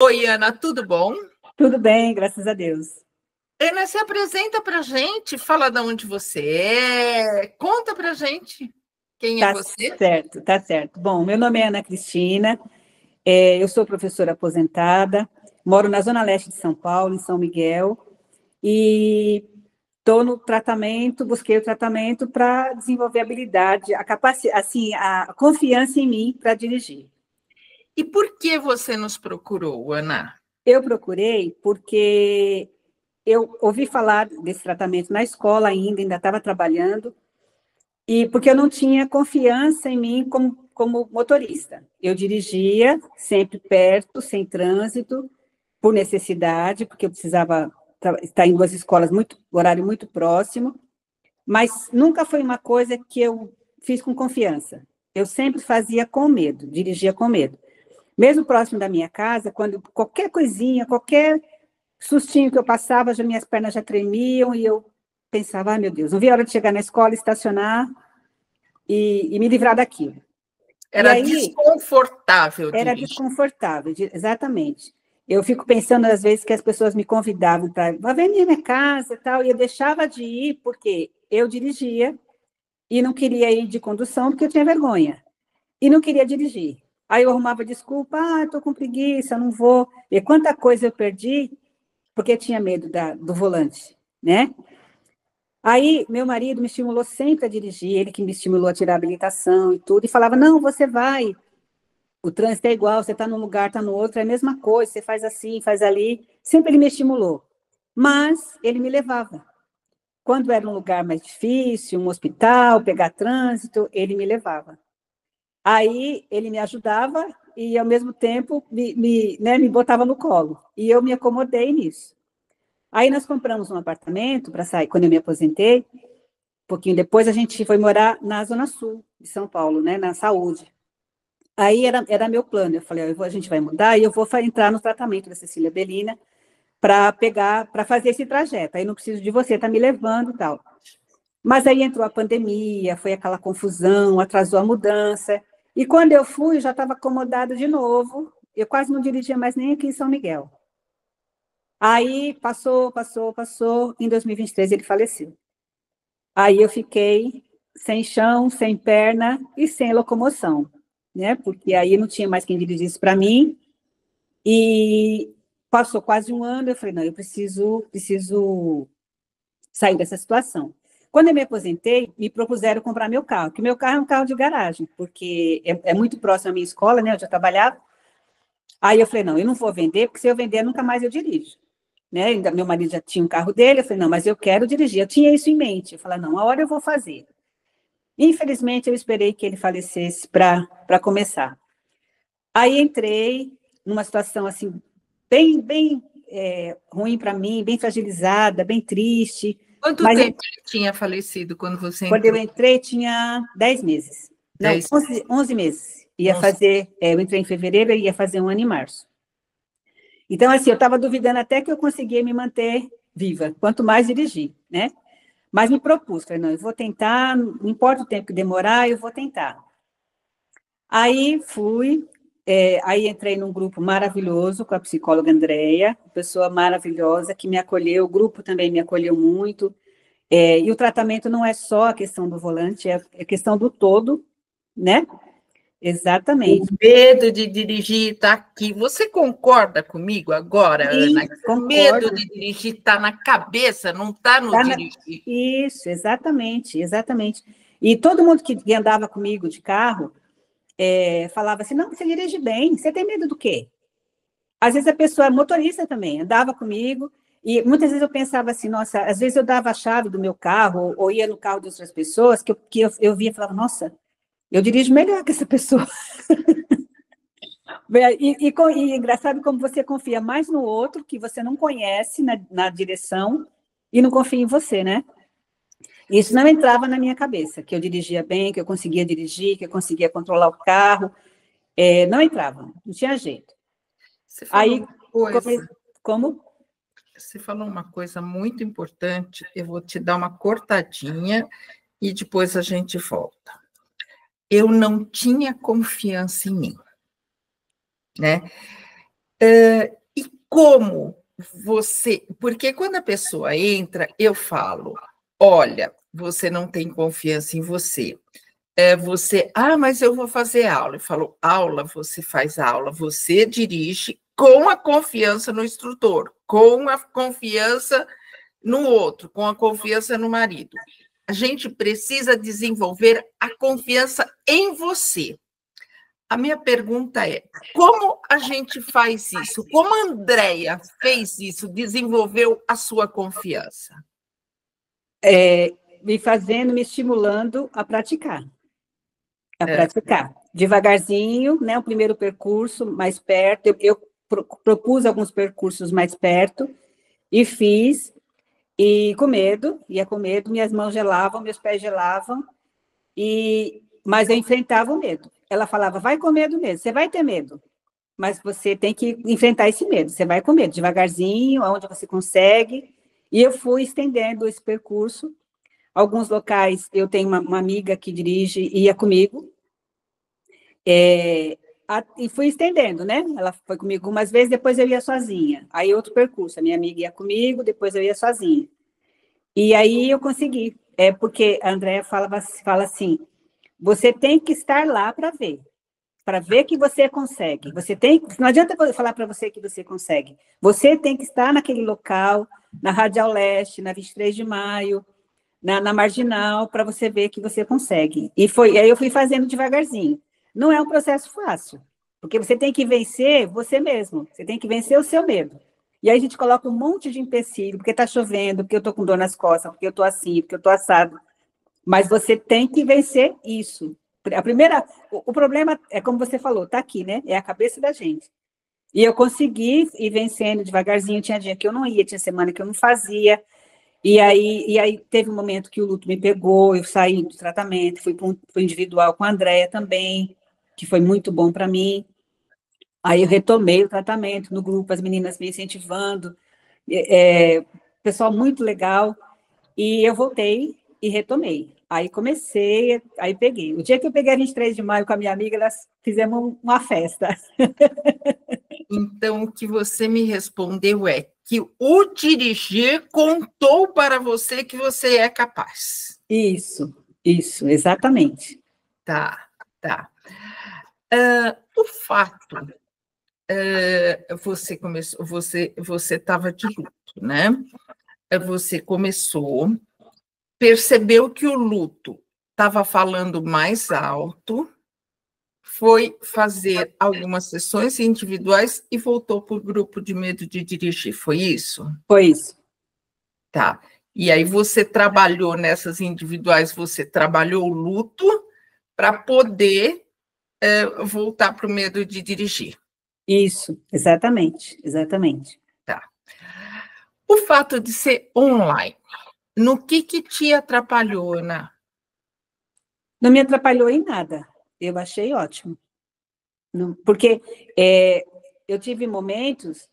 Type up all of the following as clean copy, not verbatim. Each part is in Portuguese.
Oi, Ana, tudo bom? Tudo bem, graças a Deus. Ana, se apresenta para gente, fala de onde você é, conta para gente quem é Tá você. certo, tá certo. Bom, meu nome é Ana Cristina, eu sou professora aposentada, moro na Zona Leste de São Paulo, em São Miguel, e estou no tratamento, busquei o tratamento para desenvolver a habilidade, a capacidade, assim, a confiança em mim para dirigir. E por que você nos procurou, Ana? Eu procurei porque eu ouvi falar desse tratamento na escola ainda estava trabalhando, e porque eu não tinha confiança em mim como motorista. Eu dirigia sempre perto, sem trânsito, por necessidade, porque eu precisava estar em duas escolas, horário muito próximo, mas nunca foi uma coisa que eu fiz com confiança. Eu sempre fazia com medo, dirigia com medo. Mesmo próximo da minha casa, quando qualquer coisinha, qualquer sustinho que eu passava, minhas pernas já tremiam e eu pensava, ai meu Deus, não vi a hora de chegar na escola, estacionar e me livrar daquilo. E Era aí, desconfortável era dirigir. desconfortável, exatamente. Eu fico pensando, às vezes, que as pessoas me convidavam para vir na minha casa e tal, e eu deixava de ir porque eu dirigia e não queria ir de condução porque eu tinha vergonha. E não queria dirigir. Aí eu arrumava desculpa, estou com preguiça, não vou. E quanta coisa eu perdi porque eu tinha medo do volante, né? Aí, meu marido me estimulou sempre a dirigir, ele que me estimulou a tirar a habilitação e tudo, e falava, não, você vai, o trânsito é igual, você está num lugar, está no outro, é a mesma coisa, você faz assim, faz ali. Sempre ele me estimulou. Mas ele me levava. Quando era um lugar mais difícil, um hospital, pegar trânsito, ele me levava. Aí ele me ajudava e, ao mesmo tempo, me botava no colo. E eu me acomodei nisso. Aí nós compramos um apartamento para sair, quando eu me aposentei, um pouquinho depois a gente foi morar na Zona Sul de São Paulo, né, na Saúde. Aí era meu plano, eu falei, a gente vai mudar e eu vou entrar no tratamento da Cecília Bellina para fazer esse trajeto, aí não preciso de você, tá me levando e tal. Mas aí entrou a pandemia, foi aquela confusão, atrasou a mudança, e quando eu fui, já estava acomodada de novo, eu quase não dirigia mais nem aqui em São Miguel. Aí passou, em 2023 ele faleceu. Aí eu fiquei sem chão, sem perna e sem locomoção, né? Porque aí não tinha mais quem dirigisse para mim. E passou quase um ano, eu falei, não, eu preciso sair dessa situação. Quando eu me aposentei, me propuseram comprar meu carro, que meu carro é um carro de garagem, porque é muito próximo à minha escola, né? Eu já trabalhava. Aí eu falei, não, eu não vou vender, porque se eu vender, nunca mais eu dirijo. Né? Ainda, meu marido já tinha um carro dele, eu falei, não, mas eu quero dirigir. Eu tinha isso em mente. Eu falei, não, a hora eu vou fazer. Infelizmente, eu esperei que ele falecesse para começar. Aí entrei numa situação assim, bem ruim para mim, bem fragilizada, bem triste. Quanto Mas tempo ele tinha falecido quando você quando eu entrou? entrei, tinha 10 meses. Não, 10, 11 meses. Ia 11. fazer, eu entrei em fevereiro e ia fazer um ano em março. Então, assim, eu estava duvidando até que eu conseguia me manter viva, quanto mais dirigir, né? Mas me propus, falei, não, eu vou tentar, não importa o tempo que demorar, eu vou tentar. Aí fui, aí entrei num grupo maravilhoso com a psicóloga Andréia, pessoa maravilhosa que me acolheu, o grupo também me acolheu muito, e o tratamento não é só a questão do volante, é a questão do todo, né? O Exatamente. medo de dirigir está aqui. Você concorda comigo agora, Sim, Ana? Que o medo concordo. de dirigir está na cabeça, não está no Tá dirigir. Isso, exatamente, exatamente. E todo mundo que andava comigo de carro falava assim, não, você dirige bem, você tem medo do quê? Às vezes a pessoa é motorista também, andava comigo, e muitas vezes eu pensava assim, nossa, às vezes eu dava a chave do meu carro, ou ia no carro de outras pessoas, que eu via e falava, nossa, eu dirijo melhor que essa pessoa. E engraçado como você confia mais no outro, que você não conhece na direção, e não confia em você, né? Isso não entrava na minha cabeça, que eu dirigia bem, que eu conseguia dirigir, que eu conseguia controlar o carro, não entrava, não tinha jeito. Você falou Aí, uma coisa, como? você falou uma coisa muito importante. Eu vou te dar uma cortadinha e depois a gente volta. Eu não tinha confiança em mim, né? E como você... Porque quando a pessoa entra, eu falo, olha, você não tem confiança em você. Mas eu vou fazer aula. Eu falo, aula, você faz aula, você dirige com a confiança no instrutor, com a confiança no outro, com a confiança no marido. A gente precisa desenvolver a confiança em você. A minha pergunta é, como a gente faz isso? Como a Andréia fez isso, desenvolveu a sua confiança? Me estimulando a praticar. Praticar. Devagarzinho, né? O primeiro percurso mais perto. Eu propus alguns percursos mais perto e fiz, e com medo, ia com medo, minhas mãos gelavam, meus pés gelavam, mas eu enfrentava o medo. Ela falava, vai com medo mesmo, você vai ter medo, mas você tem que enfrentar esse medo, você vai com medo, devagarzinho, aonde você consegue, e eu fui estendendo esse percurso. Alguns locais, eu tenho uma amiga que dirige e ia comigo, e fui estendendo, né? Ela foi comigo algumas vezes, depois eu ia sozinha. Aí outro percurso, a minha amiga ia comigo, depois eu ia sozinha. E aí eu consegui, porque a Andréia fala assim, você tem que estar lá para ver que você consegue. Não adianta eu falar para você que você consegue. Você tem que estar naquele local, na Radial Leste, na 23 de Maio, na Marginal, para você ver que você consegue. E aí eu fui fazendo devagarzinho. Não é um processo fácil, porque você tem que vencer você mesmo, você tem que vencer o seu medo. E aí a gente coloca um monte de empecilho, porque está chovendo, porque eu estou com dor nas costas, porque eu estou assim, porque eu estou assado. Mas você tem que vencer isso. O problema é, como você falou, está aqui, né? É a cabeça da gente. E eu consegui ir vencendo devagarzinho, tinha dia que eu não ia, tinha semana que eu não fazia. E aí teve um momento que o luto me pegou, eu saí do tratamento, fui para o individual com a Andréia também, que foi muito bom para mim. Aí eu retomei o tratamento no grupo, as meninas me incentivando, pessoal muito legal, e eu voltei e retomei. Aí comecei, aí peguei. O dia que eu peguei a 23 de maio com a minha amiga, nós fizemos uma festa. Então, o que você me respondeu é que o dirigir contou para você que você é capaz. Isso, exatamente. Tá. O fato, você estava de luto, né? Você começou, percebeu que o luto estava falando mais alto, foi fazer algumas sessões individuais e voltou para o grupo de medo de dirigir, foi isso? Foi isso. Tá. E aí você trabalhou nessas individuais, você trabalhou o luto para poder voltar para o medo de dirigir. Isso, exatamente. Tá. O fato de ser online, no que te atrapalhou, Ana? Não me atrapalhou em nada. Eu achei ótimo. Porque eu tive momentos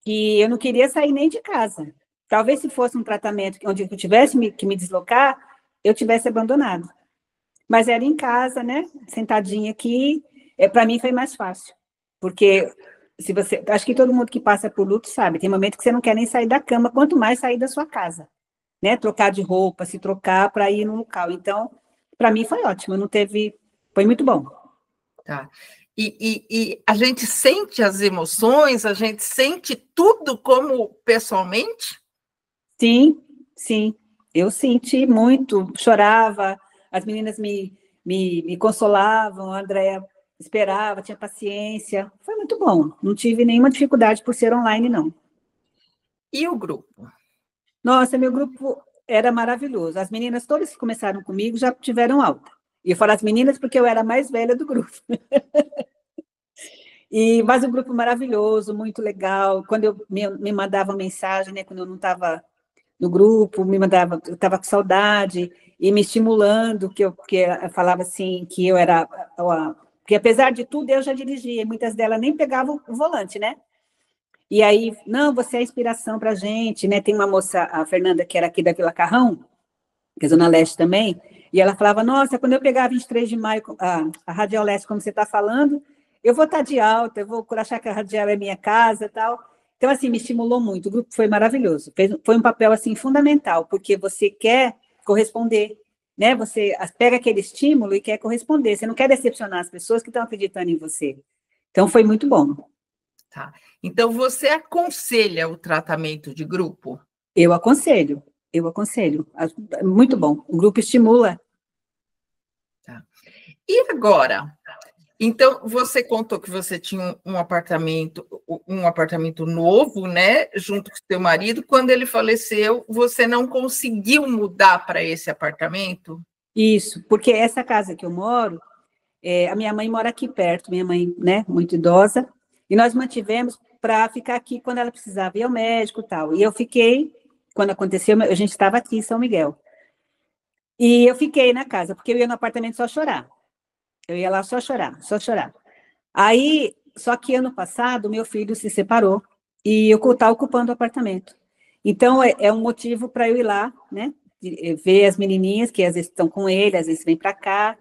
que eu não queria sair nem de casa. Talvez se fosse um tratamento onde eu tivesse que me deslocar, eu tivesse abandonado. Mas era em casa, né? Sentadinha aqui, para mim foi mais fácil. Porque acho que todo mundo que passa por luto sabe, tem momento que você não quer nem sair da cama, quanto mais sair da sua casa, né? Trocar de roupa, se trocar para ir no local. Então, para mim foi ótimo, foi muito bom. Tá. E a gente sente as emoções, a gente sente tudo como pessoalmente? Sim. Eu senti muito, chorava, as meninas me consolavam, a Andréia esperava, tinha paciência. Foi muito bom, não tive nenhuma dificuldade por ser online, não. E o grupo? Nossa, meu grupo era maravilhoso. As meninas todas que começaram comigo já tiveram alta. E eu falo as meninas porque eu era a mais velha do grupo. Mas o grupo maravilhoso, muito legal. Quando eu me mandava mensagem, né, quando eu não estava no grupo, eu estava com saudade e me estimulando, que eu falava assim, que eu era... que apesar de tudo, eu já dirigia, e muitas delas nem pegavam o volante, né? E aí, não, você é inspiração para a gente, né? Tem uma moça, a Fernanda, que era aqui da Vila Carrão, que é Zona Leste também, e ela falava, nossa, quando eu pegava 23 de maio, a Radial Leste, como você está falando, eu vou estar de alta, eu vou achar que a radial é minha casa e tal. Então, assim, me estimulou muito. O grupo foi maravilhoso. Foi um papel, assim, fundamental, porque você quer corresponder, né? Você pega aquele estímulo e quer corresponder. Você não quer decepcionar as pessoas que estão acreditando em você. Então, foi muito bom. Tá. Então, você aconselha o tratamento de grupo? Eu aconselho, eu aconselho. Muito bom. O grupo estimula. Tá. E agora? Então, você contou que você tinha um apartamento novo, né, junto com seu marido. Quando ele faleceu, você não conseguiu mudar para esse apartamento? Isso, porque essa casa que eu moro, a minha mãe mora aqui perto, minha mãe, né, muito idosa, e nós mantivemos para ficar aqui quando ela precisava ir ao médico e tal. E eu fiquei, quando aconteceu, a gente estava aqui em São Miguel. E eu fiquei na casa, porque eu ia no apartamento só chorar. Eu ia lá só chorar, só chorar. Aí, só que ano passado, meu filho se separou e eu estava ocupando o apartamento. Então, é um motivo para eu ir lá, né? Ver as menininhas que às vezes estão com ele, às vezes vêm para cá.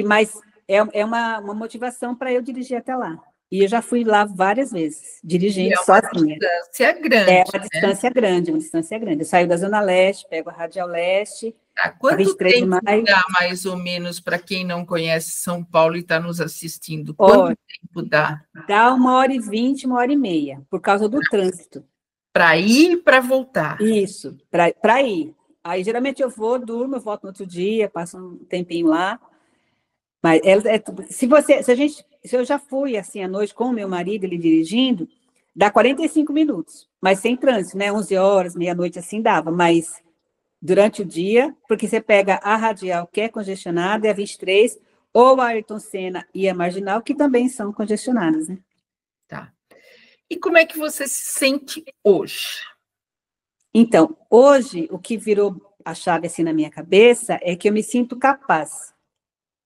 Mas é uma motivação para eu dirigir até lá. E eu já fui lá várias vezes, E dirigindo é uma sozinha. distância É grande, uma né? distância grande, uma distância grande. Eu saio da Zona Leste, pego a Radial Leste, Há a quanto 23 de tempo maio. dá, mais ou menos, para quem não conhece São Paulo e está nos assistindo? Quanto Ó, tempo dá? dá 1h20, 1h30, por causa do trânsito. Para ir e para voltar? Isso, para ir. Aí, geralmente, eu vou, durmo, eu volto no outro dia, passo um tempinho lá. Mas se eu já fui assim à noite com o meu marido, ele dirigindo, dá 45 minutos, mas sem trânsito, né? 11 horas, meia-noite, assim dava. Mas durante o dia, porque você pega a radial, que é congestionada, é a 23, ou a Ayrton Senna e a Marginal, que também são congestionadas, né? Tá. E como é que você se sente hoje? Então, hoje, o que virou a chave assim na minha cabeça é que eu me sinto capaz.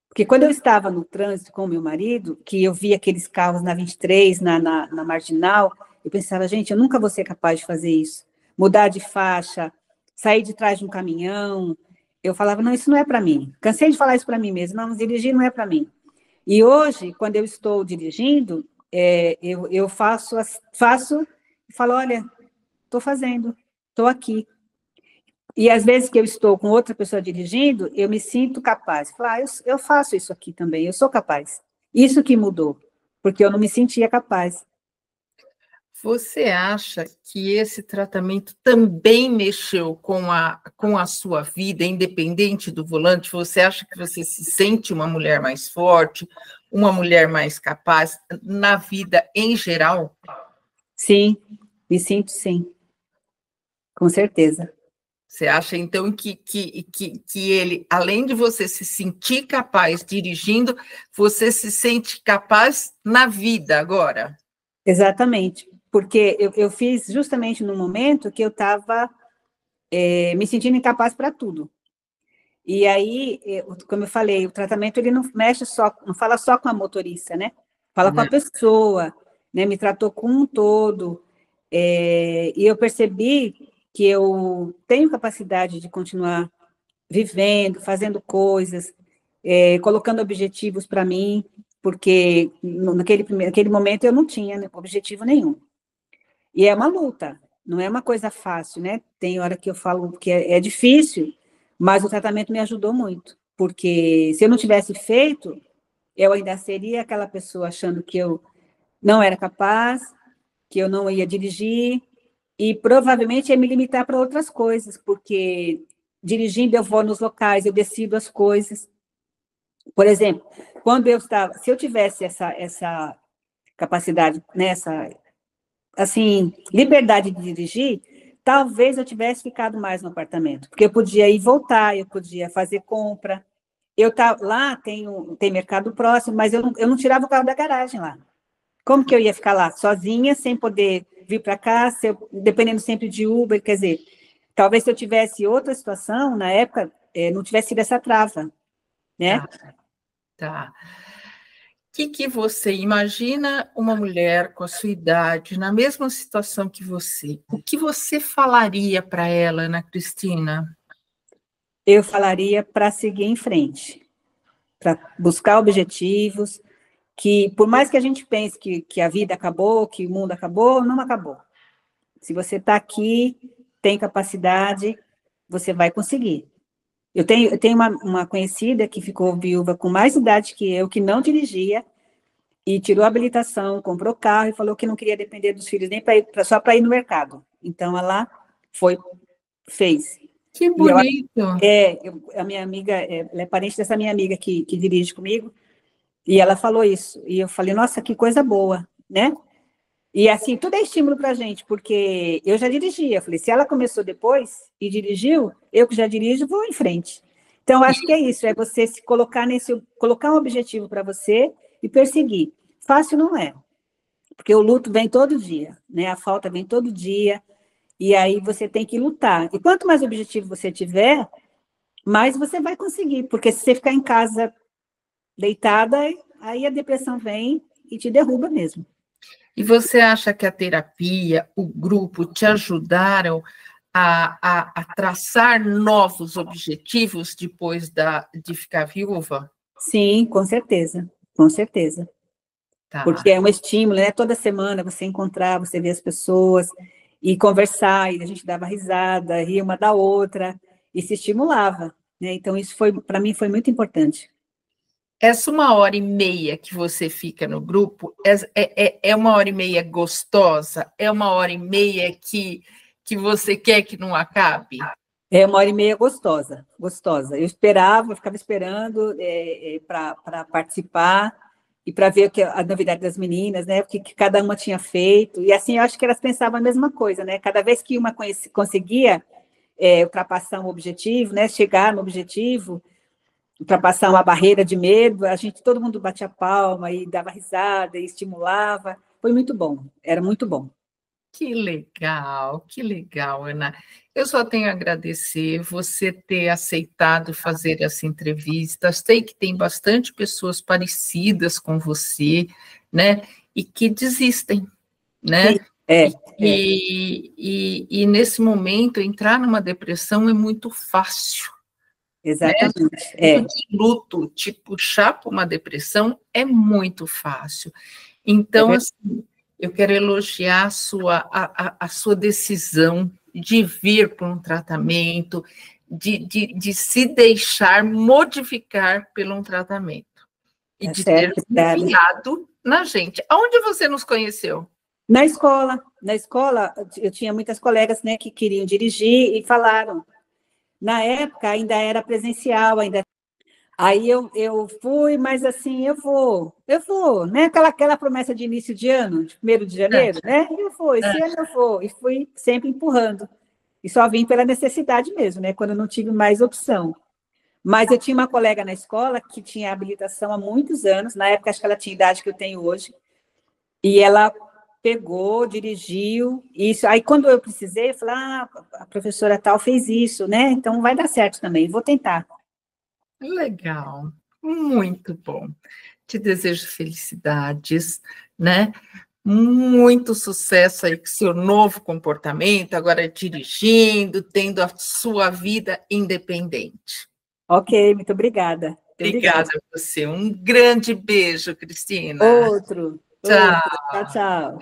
Porque quando eu estava no trânsito com o meu marido, que eu via aqueles carros na 23, na Marginal, eu pensava, gente, eu nunca vou ser capaz de fazer isso. Mudar de faixa, sair de trás de um caminhão. Eu falava, não, isso não é para mim. Cansei de falar isso para mim mesmo, não, dirigir não é para mim. E hoje, quando eu estou dirigindo, eu faço e falo, olha, estou fazendo, estou aqui. E às vezes que eu estou com outra pessoa dirigindo, eu me sinto capaz. Falar, eu faço isso aqui também, eu sou capaz. Isso que mudou, porque eu não me sentia capaz. Você acha que esse tratamento também mexeu com a sua vida, independente do volante? Você acha que você se sente uma mulher mais forte, uma mulher mais capaz na vida em geral? Sim, me sinto sim, com certeza. Você acha, então, que ele, além de você se sentir capaz dirigindo, você se sente capaz na vida agora? Exatamente, porque eu fiz justamente no momento que eu estava me sentindo incapaz para tudo. E aí, como eu falei, o tratamento ele não mexe só, não fala só com a motorista, né? Fala com a Não. pessoa, né? Me tratou como um todo. E eu percebi que eu tenho capacidade de continuar vivendo, fazendo coisas, colocando objetivos para mim, porque naquele momento eu não tinha, né, objetivo nenhum. E é uma luta, não é uma coisa fácil, né? Tem hora que eu falo que é difícil, mas o tratamento me ajudou muito, porque se eu não tivesse feito, eu ainda seria aquela pessoa achando que eu não era capaz, que eu não ia dirigir, e provavelmente ia me limitar para outras coisas, porque dirigindo eu vou nos locais, eu decido as coisas. Por exemplo, se eu tivesse essa capacidade, nessa assim, liberdade de dirigir, talvez eu tivesse ficado mais no apartamento, porque eu podia ir e voltar, eu podia fazer compra. Lá tem mercado próximo, mas eu não tirava o carro da garagem lá. Como que eu ia ficar lá sozinha, sem poder vir para cá, dependendo sempre de Uber? Quer dizer, talvez se eu tivesse outra situação, na época, não tivesse sido essa trava, né? Tá, tá. Que você imagina uma mulher com a sua idade, na mesma situação que você? O que você falaria para ela, Ana Cristina? Eu falaria para seguir em frente, para buscar objetivos, que por mais que a gente pense que a vida acabou, que o mundo acabou, não acabou. Se você está aqui, tem capacidade, você vai conseguir. Eu tenho uma conhecida que ficou viúva com mais idade que eu, que não dirigia, e tirou a habilitação, comprou carro e falou que não queria depender dos filhos nem só para ir no mercado. Então, ela foi, fez. Que E bonito! a minha amiga, ela é parente dessa minha amiga que dirige comigo, e ela falou isso. E eu falei, nossa, que coisa boa, né? E assim, tudo é estímulo para a gente, porque eu já dirigia. Eu falei, se ela começou depois e dirigiu, eu que já dirijo, vou em frente. Então, acho que é isso, é você se colocar um objetivo para você e perseguir. Fácil não é, porque o luto vem todo dia, né? A falta vem todo dia, e aí você tem que lutar. E quanto mais objetivo você tiver, mais você vai conseguir, porque se você ficar em casa deitada, aí a depressão vem e te derruba mesmo. E você acha que a terapia, o grupo, te ajudaram a traçar novos objetivos depois de ficar viúva? Sim, com certeza, com certeza. Tá. Porque é um estímulo, né? Toda semana você encontrar, você ver as pessoas e conversar, e a gente dava risada, ria uma da outra, e se estimulava, né? Então, isso foi, para mim, foi muito importante. Essa 1 hora e meia que você fica no grupo é 1 hora e meia gostosa? É 1 hora e meia que você quer que não acabe? É 1 hora e meia gostosa, gostosa. Eu ficava esperando para participar e para ver a novidade das meninas, né? O que cada uma tinha feito. E assim, eu acho que elas pensavam a mesma coisa, né? Cada vez que uma conseguia ultrapassar um objetivo, né? Chegar no objetivo, ultrapassar uma barreira de medo, todo mundo batia palma e dava risada e estimulava. Foi muito bom, era muito bom. Que legal, Ana. Eu só tenho a agradecer você ter aceitado fazer essa entrevista. Sei que tem bastante pessoas parecidas com você, né? E que desistem, né? Sim, é, E nesse momento, entrar numa depressão é muito fácil, né? exatamente. Muito de luto, te puxar para uma depressão é muito fácil. Então, assim, eu quero elogiar a sua decisão de vir para um tratamento, de se deixar modificar pelo um tratamento e Tá de ter certo, obrigada. confiado na gente. Aonde você nos conheceu? Na escola, eu tinha muitas colegas, né, que queriam dirigir e falaram. Na época ainda era presencial, ainda. Aí eu fui, mas assim, eu vou, né? Aquela promessa de início de ano, de 1º de É, janeiro, né? Eu vou, esse ano eu vou, e fui sempre empurrando. E só vim pela necessidade mesmo, né? Quando eu não tive mais opção. Mas eu tinha uma colega na escola que tinha habilitação há muitos anos, na época acho que ela tinha a idade que eu tenho hoje, e ela pegou, dirigiu, isso. Aí, quando eu precisei, eu falei, a professora tal fez isso, né? Então, vai dar certo também, vou tentar. legal, muito bom. Te desejo felicidades, né? Muito sucesso aí com seu novo comportamento, agora dirigindo, tendo a sua vida independente. Ok, muito obrigada. Muito Obrigada obrigada. a você. Um grande beijo, Cristina. Outro, Tchau. outro. Tchau, tchau.